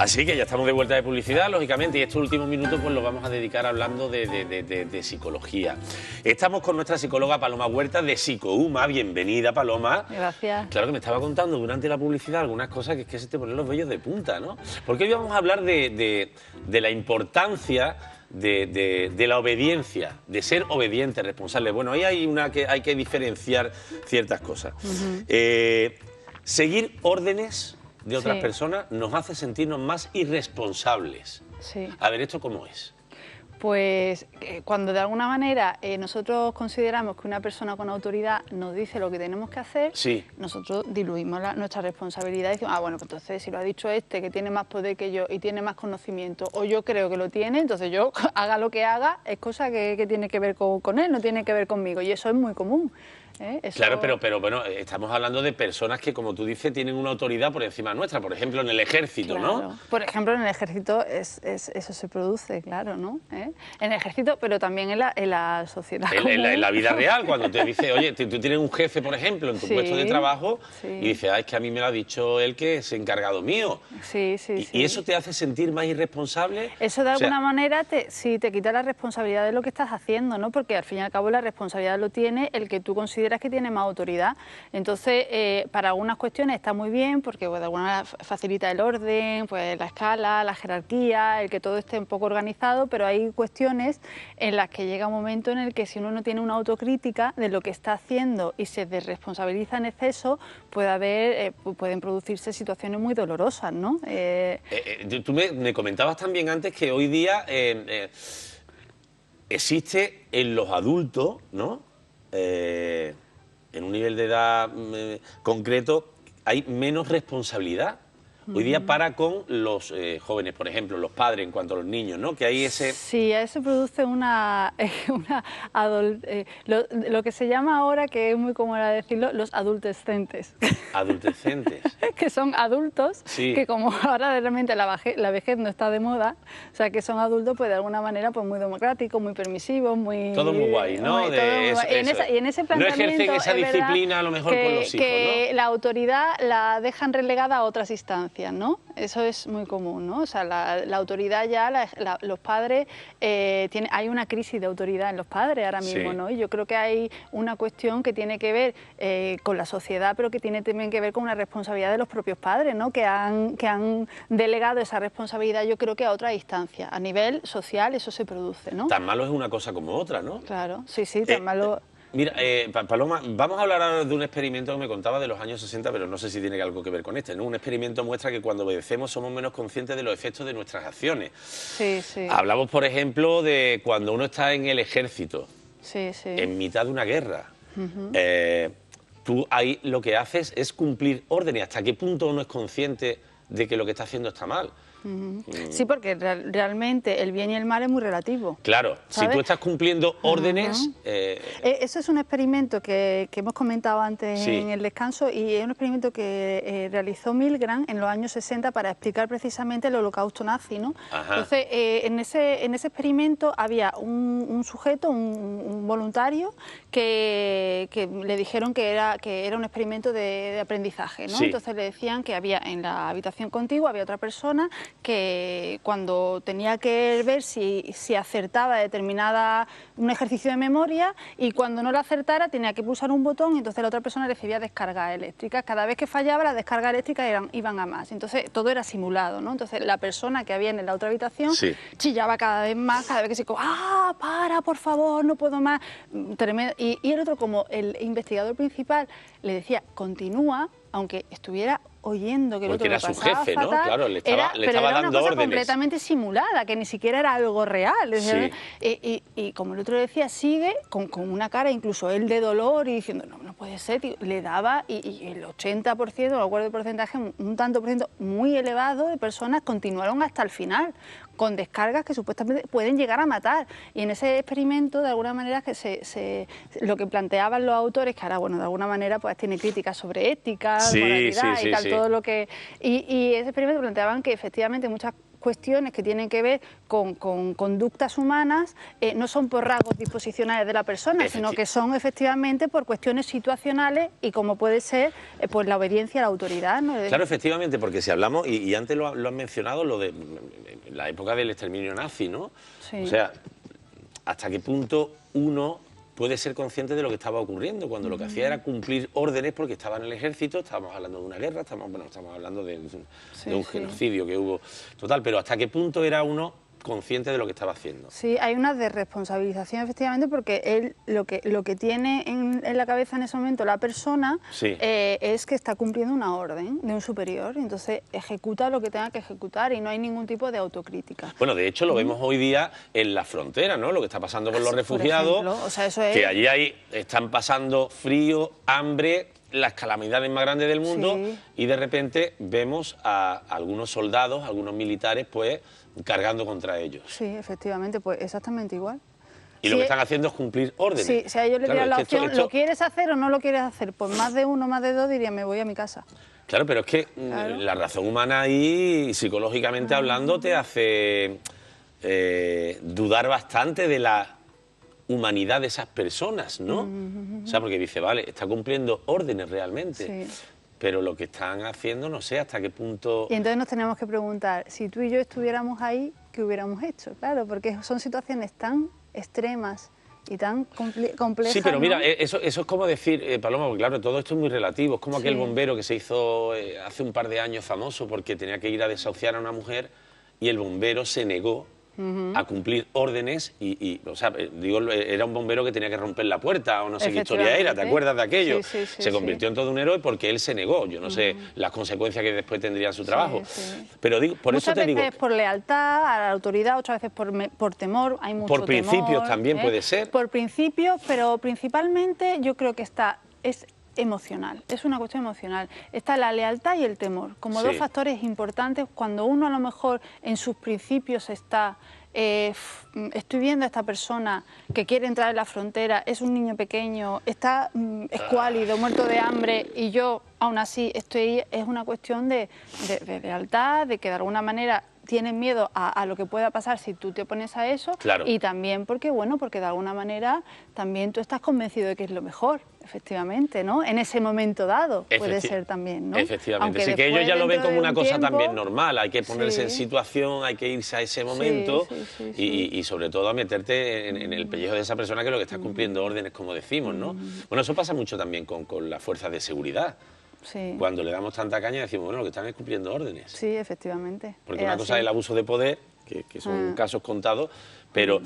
Así que ya estamos de vuelta de publicidad, lógicamente, y estos últimos minutos pues los vamos a dedicar hablando de psicología. Estamos con nuestra psicóloga Paloma Huerta de Psicohuma. Bienvenida, Paloma. Gracias. Claro que me estaba contando durante la publicidad algunas cosas que es que se te ponen los vellos de punta, ¿no? Porque hoy vamos a hablar de la importancia de la obediencia, de ser obediente, responsable. Bueno, ahí hay que diferenciar ciertas cosas. Seguir órdenes de otras personas nos hace sentirnos más irresponsables. Sí. A ver, ¿esto cómo es? Pues cuando de alguna manera nosotros consideramos que una persona con autoridad nos dice lo que tenemos que hacer, nosotros diluimos nuestra responsabilidad y decimos, ah, bueno, pues entonces si lo ha dicho este que tiene más poder que yo y tiene más conocimiento, o yo creo que lo tiene, entonces yo haga lo que haga, es cosa que tiene que ver con él, no tiene que ver conmigo, y eso es muy común. Eso... Claro, pero bueno, estamos hablando de personas que, como tú dices, tienen una autoridad por encima nuestra, por ejemplo, en el ejército, claro. ¿no? Por ejemplo, en el ejército eso se produce, claro, ¿no? En el ejército, pero también en la sociedad. En la vida real, cuando te dice, oye, tú tienes un jefe, por ejemplo, en tu puesto de trabajo, y dices, ah, es que a mí me lo ha dicho él que es encargado mío. ¿Y eso te hace sentir más irresponsable? Eso de alguna manera te quita la responsabilidad de lo que estás haciendo, ¿no? Porque al fin y al cabo la responsabilidad lo tiene el que tú consideras que tiene más autoridad. Entonces, para algunas cuestiones está muy bien porque pues, de alguna manera facilita el orden, pues la escala, la jerarquía, el que todo esté un poco organizado, pero hay cuestiones en las que llega un momento en el que si uno no tiene una autocrítica de lo que está haciendo y se desresponsabiliza en exceso, pueden producirse situaciones muy dolorosas, ¿no? Tú me comentabas también antes que hoy día existe en los adultos, ¿no? En un nivel de edad concreto hay menos responsabilidad. Hoy día para con los jóvenes, por ejemplo, los padres en cuanto a los niños, ¿no? Que hay ese... Sí, ahí se produce lo que se llama ahora, que es muy común decirlo, los adultescentes. Adultescentes. Que son adultos, que como ahora realmente la vejez no está de moda, o sea, que son adultos pues de alguna manera pues muy democráticos, muy permisivos, muy... Todo muy guay, ¿no? Y en ese planteamiento no ejercen esa disciplina a lo mejor con los hijos, que ¿no? la autoridad la dejan relegada a otras instancias, ¿no? Eso es muy común, ¿no? O sea, la autoridad ya, los padres, hay una crisis de autoridad en los padres ahora mismo, ¿no? Y yo creo que hay una cuestión que tiene que ver con la sociedad, pero que tiene también que ver con una responsabilidad de los propios padres, ¿no? Que han delegado esa responsabilidad, yo creo que a otra instancia. A nivel social eso se produce, ¿no? Tan malo es una cosa como otra, ¿no? Claro, sí, tan malo... Mira, Paloma, vamos a hablar ahora de un experimento que me contaba de los años 60, pero no sé si tiene algo que ver con este, ¿no? Un experimento muestra que cuando obedecemos somos menos conscientes de los efectos de nuestras acciones. Sí. Hablamos, por ejemplo, de cuando uno está en el ejército, en mitad de una guerra. Tú ahí lo que haces es cumplir órdenes. ¿Hasta qué punto uno es consciente de que lo que está haciendo está mal? Sí, porque realmente el bien y el mal es muy relativo. Claro, ¿sabes? Si tú estás cumpliendo órdenes... Eso es un experimento que hemos comentado antes en el descanso, y es un experimento que realizó Milgram en los años 60 para explicar precisamente el holocausto nazi, ¿no? Entonces, en ese experimento había un sujeto, un voluntario, que le dijeron que era un experimento de aprendizaje, ¿no? Entonces le decían que había en la habitación contigua había otra persona que cuando tenía que ver si acertaba un ejercicio de memoria, y cuando no lo acertara tenía que pulsar un botón, y entonces la otra persona recibía descargas eléctricas. Cada vez que fallaba, las descargas eléctricas iban a más. Entonces todo era simulado, ¿no? Entonces la persona que había en la otra habitación chillaba cada vez más, cada vez que para, por favor, no puedo más. Tremendo. Y el otro, como el investigador principal, le decía, continúa, aunque estuviera oyendo que el otro era lo su pasaba jefe, fatal, ¿no? Claro, le estaba pero era dando una cosa órdenes completamente simulada, que ni siquiera era algo real. Y como el otro le decía, sigue con una cara, incluso él de dolor, y diciendo, no puede ser, tío. Le daba, y el 80%, no recuerdo el porcentaje, un tanto por ciento muy elevado de personas continuaron hasta el final, con descargas que supuestamente pueden llegar a matar. Y en ese experimento, de alguna manera, lo que planteaban los autores, que ahora, bueno, de alguna manera, pues tiene críticas sobre ética, moralidad y tal, todo lo que... Y ese experimento planteaban que efectivamente muchas cuestiones que tienen que ver con conductas humanas no son por rasgos disposicionales de la persona, sino que son efectivamente por cuestiones situacionales y como puede ser pues la obediencia a la autoridad, ¿no? Claro, efectivamente, porque si hablamos, y antes lo has mencionado, lo de la época del exterminio nazi, ¿no? Sí. O sea, ¿hasta qué punto uno puede ser consciente de lo que estaba ocurriendo cuando lo que hacía era cumplir órdenes porque estaba en el ejército? Estábamos hablando de una guerra, estamos hablando de un genocidio que hubo total, pero ¿hasta qué punto era uno consciente de lo que estaba haciendo? Sí, hay una desresponsabilización efectivamente porque él lo que tiene en la cabeza en ese momento la persona es que está cumpliendo una orden de un superior, y entonces ejecuta lo que tenga que ejecutar y no hay ningún tipo de autocrítica. Bueno, de hecho lo vemos hoy día en la frontera, ¿no? Lo que está pasando con los refugiados, o sea, eso es... que allí están pasando frío, hambre, las calamidades más grandes del mundo, y de repente vemos a algunos soldados, algunos militares, pues cargando contra ellos. Sí, efectivamente, pues exactamente igual. Y lo que están haciendo es cumplir órdenes. Sí, si a ellos les dieran la opción, ¿lo quieres hacer o no lo quieres hacer? Pues más de uno, más de dos dirían, me voy a mi casa. Claro, pero es que la razón humana ahí, psicológicamente hablando, te hace dudar bastante de la humanidad de esas personas, ¿no? O sea, porque dice, vale, está cumpliendo órdenes realmente, pero lo que están haciendo no sé hasta qué punto... Y entonces nos tenemos que preguntar, si tú y yo estuviéramos ahí, ¿qué hubiéramos hecho? Claro, porque son situaciones tan extremas y tan complejas. Sí, pero mira, ¿no? eso es como decir, Paloma, porque claro, todo esto es muy relativo. Es como aquel bombero que se hizo hace un par de años famoso porque tenía que ir a desahuciar a una mujer y el bombero se negó a cumplir órdenes o sea, digo, era un bombero que tenía que romper la puerta o no sé qué historia era, ¿te acuerdas de aquello? Se convirtió en todo un héroe porque él se negó, yo no sé las consecuencias que después tendría en su trabajo, pero digo, por eso te digo... Muchas veces por lealtad a la autoridad, otras veces por temor, hay mucho por principios temor, también puede ser. Por principios, pero principalmente yo creo que es emocional, es una cuestión emocional. Está la lealtad y el temor, como dos factores importantes cuando uno a lo mejor en sus principios está... estoy viendo a esta persona que quiere entrar en la frontera, es un niño pequeño, está escuálido, muerto de hambre y yo aún así estoy, es una cuestión de lealtad, de que de alguna manera tienen miedo a lo que pueda pasar si tú te opones a eso, y también porque, bueno, porque de alguna manera también tú estás convencido de que es lo mejor, efectivamente, ¿no? En ese momento dado puede ser también, ¿no? Efectivamente, sí, que ellos ya lo ven como una cosa también normal, hay que ponerse en situación, hay que irse a ese momento y sobre todo a meterte en el pellejo de esa persona que es lo que está cumpliendo órdenes, como decimos, ¿no? Bueno, eso pasa mucho también con las fuerzas de seguridad. Cuando le damos tanta caña decimos, bueno, lo que están es cumpliendo órdenes. Sí, efectivamente. Porque una cosa es el abuso de poder, que son casos contados, pero...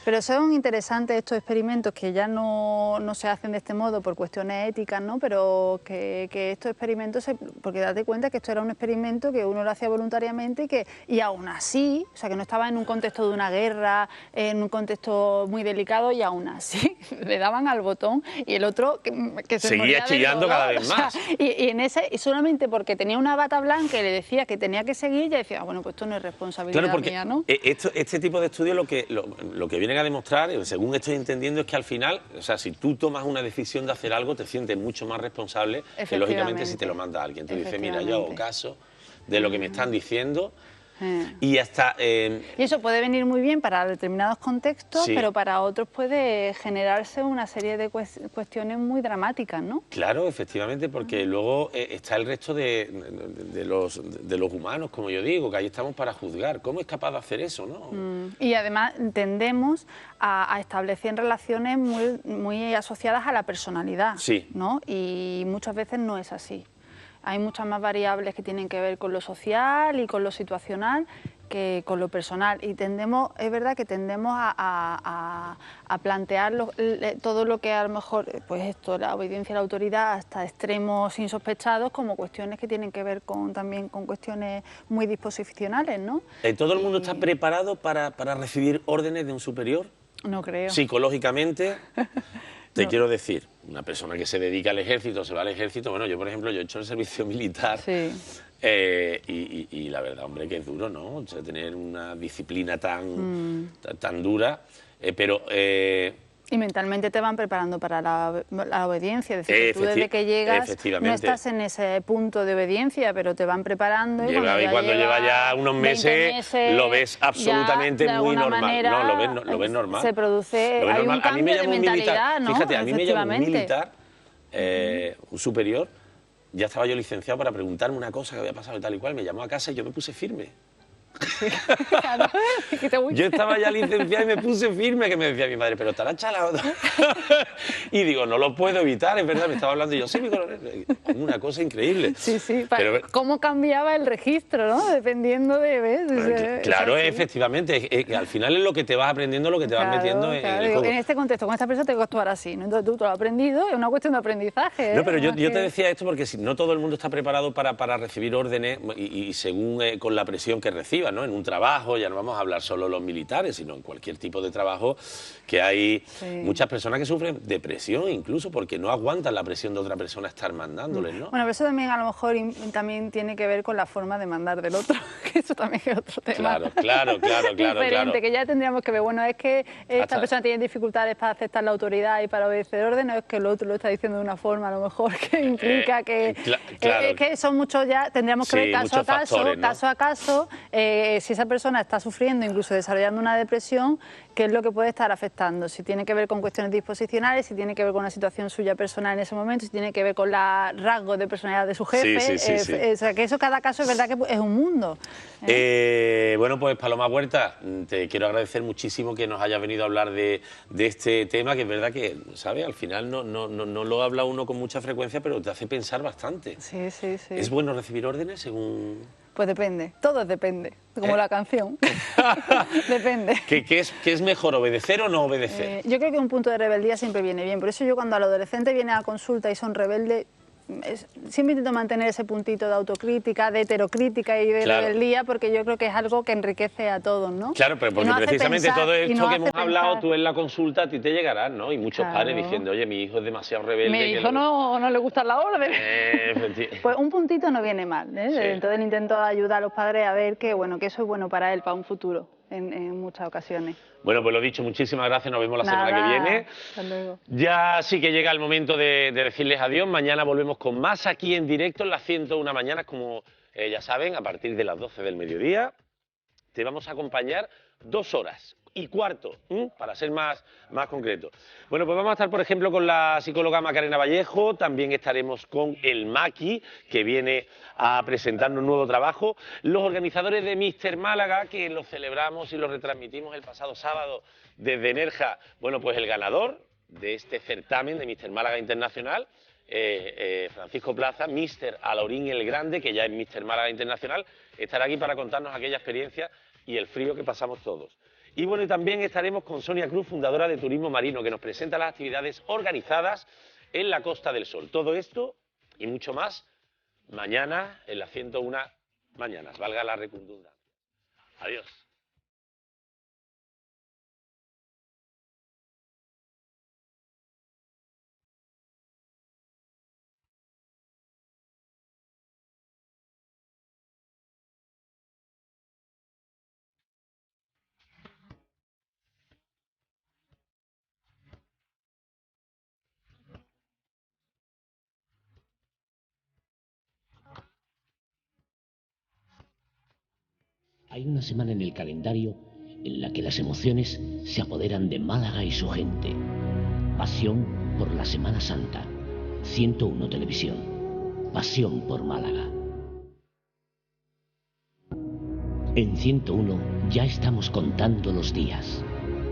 Pero son interesantes estos experimentos que ya no se hacen de este modo por cuestiones éticas, ¿no? Pero que estos experimentos, porque date cuenta que esto era un experimento que uno lo hacía voluntariamente y aún así, o sea, que no estaba en un contexto de una guerra, en un contexto muy delicado, y aún así le daban al botón y el otro que se seguía chillando cada vez más. O sea, y solamente porque tenía una bata blanca y le decía que tenía que seguir, ya decía, bueno, pues esto no es responsabilidad mía, ¿no? Este tipo de estudios lo que vienen a demostrar, según estoy entendiendo, es que al final, o sea, si tú tomas una decisión de hacer algo, te sientes mucho más responsable que, lógicamente, si te lo manda alguien. Tú dices, mira, yo hago caso de lo que me están diciendo y hasta... Y eso puede venir muy bien para determinados contextos, pero para otros puede generarse una serie de cuestiones muy dramáticas, ¿no? Claro, efectivamente, porque luego está el resto de los humanos, como yo digo, que ahí estamos para juzgar. ¿Cómo es capaz de hacer eso, no? Y además tendemos a establecer relaciones muy asociadas a la personalidad, ¿no? Y muchas veces no es así. Hay muchas más variables que tienen que ver con lo social y con lo situacional que con lo personal, y es verdad que tendemos a plantear todo lo que a lo mejor, pues esto, la obediencia a la autoridad hasta extremos insospechados, como cuestiones que tienen que ver también con cuestiones muy disposicionales, ¿no? ¿Todo el mundo está preparado para recibir órdenes de un superior? No creo. Psicológicamente... Te quiero decir, una persona que se dedica al ejército, se va al ejército, bueno, yo por ejemplo, yo he hecho el servicio militar y la verdad, hombre, que es duro, ¿no? O sea, tener una disciplina tan dura, pero Y mentalmente te van preparando para la obediencia, es decir, tú desde que llegas no estás en ese punto de obediencia, pero te van preparando. Y cuando lleva ya unos meses lo ves absolutamente muy normal. Manera, no, lo ves normal. Se produce, hay un cambio de mentalidad, ¿no? Fíjate, a mí me llamó un militar, un superior, ya estaba yo licenciado para preguntarme una cosa que había pasado y tal y cual, me llamó a casa y yo me puse firme. Yo estaba ya licenciado y me puse firme, que me decía mi madre, pero estará chalado. Y digo, no lo puedo evitar, es verdad, me estaba hablando y yo, sí, mi coronel. Una cosa increíble. Sí, pero, ¿cómo cambiaba el registro, no? Dependiendo de... ¿ves? Claro, efectivamente, al final es lo que te vas aprendiendo, lo que te vas metiendo en el juego. En este contexto, con esta persona te actuar así, ¿no? Entonces tú lo has aprendido, es una cuestión de aprendizaje. No, pero yo te decía esto porque no todo el mundo está preparado para recibir órdenes y según con la presión que reciba, ¿no? En un trabajo, ya no vamos a hablar solo de los militares, sino en cualquier tipo de trabajo, que hay muchas personas que sufren depresión incluso porque no aguantan la presión de otra persona estar mandándoles, ¿no? Bueno, pero eso también a lo mejor también tiene que ver con la forma de mandar del otro, que eso también es otro tema. Claro. Diferente, que ya tendríamos que ver, bueno, es que esta persona tiene dificultades para aceptar la autoridad y para obedecer órdenes, o es que el otro lo está diciendo de una forma a lo mejor que implica que... es que son muchos ya, tendríamos que ver caso a caso, factores, ¿no? Caso a caso, si esa persona está sufriendo, incluso desarrollando una depresión, qué es lo que puede estar afectando, si tiene que ver con cuestiones disposicionales, si tiene que ver con una situación suya personal en ese momento, si tiene que ver con los rasgos de personalidad de su jefe, o sea, que eso cada caso es verdad que es un mundo. Bueno, pues Paloma Huerta, te quiero agradecer muchísimo que nos hayas venido a hablar de este tema, que es verdad que, ¿sabes? Al final no lo habla uno con mucha frecuencia, pero te hace pensar bastante. Sí. ¿Es bueno recibir órdenes según...? Pues depende, todo depende, como la canción. Depende. ¿Qué es mejor, obedecer o no obedecer? Yo creo que un punto de rebeldía siempre viene bien. Por eso yo cuando al adolescente viene a consulta y son rebeldes, siempre intento mantener ese puntito de autocrítica, de heterocrítica y de rebeldía, porque yo creo que es algo que enriquece a todos, ¿no? Claro, pero porque precisamente todo esto que hemos hablado, tú en la consulta, a ti te llegarás, ¿no? Y muchos padres diciendo, oye, mi hijo es demasiado rebelde. Mi hijo no le gusta la orden. Pues un puntito no viene mal, ¿eh? Sí. Entonces intento ayudar a los padres a ver que, bueno, que eso es bueno para él, para un futuro, en muchas ocasiones. Bueno, pues lo dicho, muchísimas gracias, nos vemos la semana que viene. Hasta luego. Ya sí que llega el momento de decirles adiós, mañana volvemos con más aquí en directo en las 101 mañanas, como ya saben, a partir de las 12 del mediodía. Te vamos a acompañar 2 horas y cuarto, para ser más concreto. Bueno, pues vamos a estar, por ejemplo, con la psicóloga Macarena Vallejo, también estaremos con el Maki, que viene a presentarnos un nuevo trabajo, los organizadores de Mister Málaga, que lo celebramos y lo retransmitimos el pasado sábado desde Nerja. Bueno, pues el ganador de este certamen de Mister Málaga Internacional, Francisco Plaza, Mister Alaurín el Grande, que ya es Mister Málaga Internacional, estará aquí para contarnos aquella experiencia y el frío que pasamos todos. Y bueno, y también estaremos con Sonia Cruz, fundadora de Turismo Marino, que nos presenta las actividades organizadas en la Costa del Sol. Todo esto y mucho más mañana en las 101 mañanas, valga la redundancia. Adiós. Hay una semana en el calendario en la que las emociones se apoderan de Málaga y su gente. Pasión por la Semana Santa. 101 Televisión. Pasión por Málaga. En 101 ya estamos contando los días.